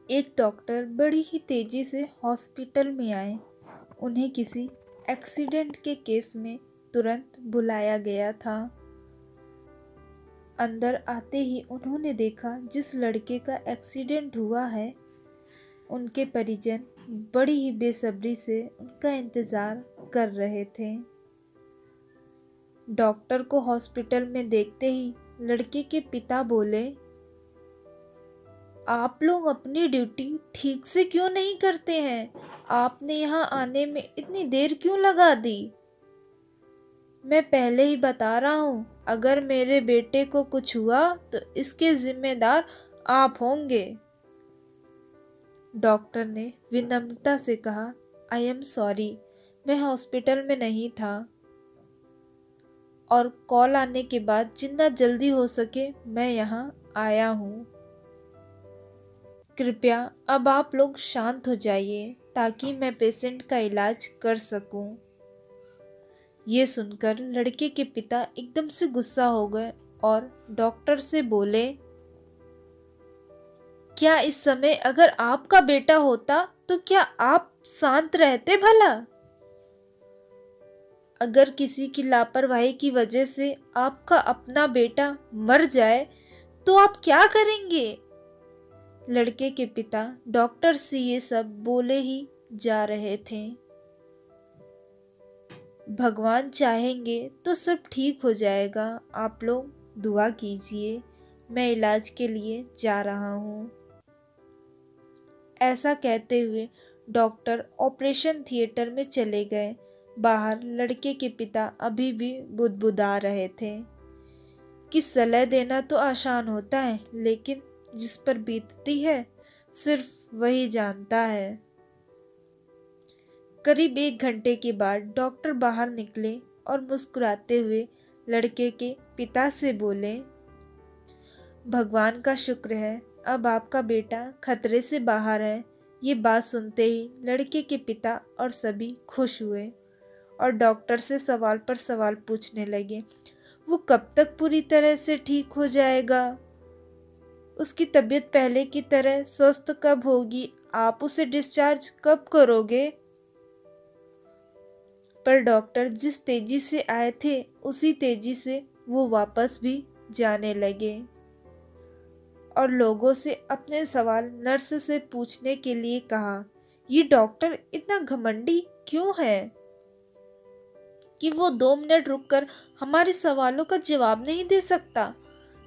एक डॉक्टर बड़ी ही तेजी से हॉस्पिटल में आए। उन्हें किसी एक्सीडेंट के केस में तुरंत बुलाया गया था। अंदर आते ही उन्होंने देखा जिस लड़के का एक्सीडेंट हुआ है, उनके परिजन बड़ी ही बेसब्री से उनका इंतजार कर रहे थे। डॉक्टर को हॉस्पिटल में देखते ही लड़के के पिता बोले, आप लोग अपनी ड्यूटी ठीक से क्यों नहीं करते हैं? आपने यहाँ आने में इतनी देर क्यों लगा दी? मैं पहले ही बता रहा हूँ, अगर मेरे बेटे को कुछ हुआ तो इसके जिम्मेदार आप होंगे। डॉक्टर ने विनम्रता से कहा, आई एम सॉरी, मैं हॉस्पिटल में नहीं था और कॉल आने के बाद जितना जल्दी हो सके मैं यहाँ आया हूँ। कृपया अब आप लोग शांत हो जाइए ताकि मैं पेशेंट का इलाज कर सकूं। ये सुनकर लड़के के पिता एकदम से गुस्सा हो गए और डॉक्टर से बोले, क्या इस समय अगर आपका बेटा होता तो क्या आप शांत रहते भला? अगर किसी की लापरवाही की वजह से आपका अपना बेटा मर जाए तो आप क्या करेंगे? लड़के के पिता डॉक्टर से ये सब बोले ही जा रहे थे। भगवान चाहेंगे तो सब ठीक हो जाएगा, आप लोग दुआ कीजिए, मैं इलाज के लिए जा रहा हूँ। ऐसा कहते हुए डॉक्टर ऑपरेशन थिएटर में चले गए। बाहर लड़के के पिता अभी भी बुदबुदा रहे थे कि सलाह देना तो आसान होता है, लेकिन जिस पर बीतती है सिर्फ वही जानता है। करीब 1 घंटे के बाद डॉक्टर बाहर निकले और मुस्कुराते हुए लड़के के पिता से बोले, भगवान का शुक्र है, अब आपका बेटा खतरे से बाहर है। ये बात सुनते ही लड़के के पिता और सभी खुश हुए और डॉक्टर से सवाल पर सवाल पूछने लगे। वो कब तक पूरी तरह से ठीक हो जाएगा? उसकी तबीयत पहले की तरह स्वस्थ कब होगी? आप उसे डिस्चार्ज कब करोगे? पर डॉक्टर जिस तेजी से आए थे उसी तेजी से वो वापस भी जाने लगे और लोगों से अपने सवाल नर्स से पूछने के लिए कहा। ये डॉक्टर इतना घमंडी क्यों है कि वो 2 मिनट रुककर हमारे सवालों का जवाब नहीं दे सकता?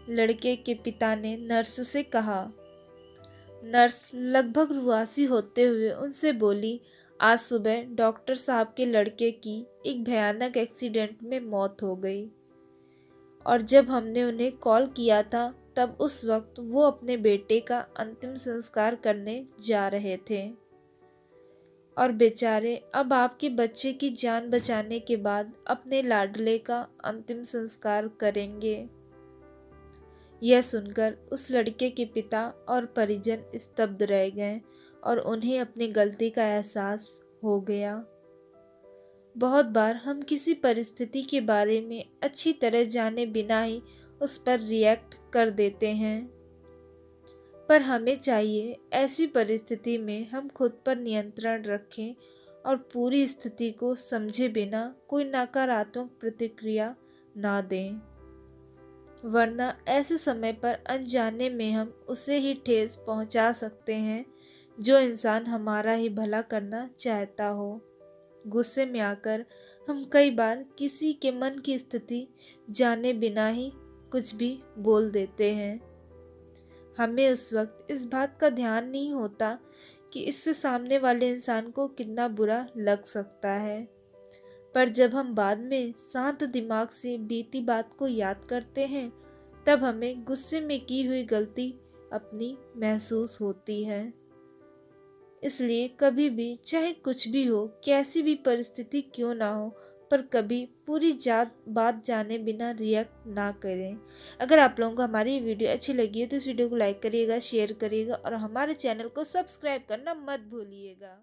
लड़के के पिता ने नर्स से कहा। नर्स लगभग रुआसी होते हुए उनसे बोली, आज सुबह डॉक्टर साहब के लड़के की एक भयानक एक्सीडेंट में मौत हो गई और जब हमने उन्हें कॉल किया था तब उस वक्त वो अपने बेटे का अंतिम संस्कार करने जा रहे थे और बेचारे अब आपके बच्चे की जान बचाने के बाद अपने लाडले का अंतिम संस्कार करेंगे। यह सुनकर उस लड़के के पिता और परिजन स्तब्ध रह गए और उन्हें अपनी गलती का एहसास हो गया। बहुत बार हम किसी परिस्थिति के बारे में अच्छी तरह जाने बिना ही उस पर रिएक्ट कर देते हैं, पर हमें चाहिए ऐसी परिस्थिति में हम खुद पर नियंत्रण रखें और पूरी स्थिति को समझे बिना कोई नकारात्मक प्रतिक्रिया ना दें, वरना ऐसे समय पर अनजाने में हम उसे ही ठेस पहुंचा सकते हैं जो इंसान हमारा ही भला करना चाहता हो। गुस्से में आकर हम कई बार किसी के मन की स्थिति जाने बिना ही कुछ भी बोल देते हैं। हमें उस वक्त इस बात का ध्यान नहीं होता कि इससे सामने वाले इंसान को कितना बुरा लग सकता है, पर जब हम बाद में शांत दिमाग से बीती बात को याद करते हैं तब हमें गुस्से में की हुई गलती अपनी महसूस होती है। इसलिए कभी भी चाहे कुछ भी हो, कैसी भी परिस्थिति क्यों ना हो, पर कभी पूरी बात जाने बिना रिएक्ट ना करें। अगर आप लोगों को हमारी वीडियो अच्छी लगी है तो इस वीडियो को लाइक करिएगा, शेयर करिएगा और हमारे चैनल को सब्सक्राइब करना मत भूलिएगा।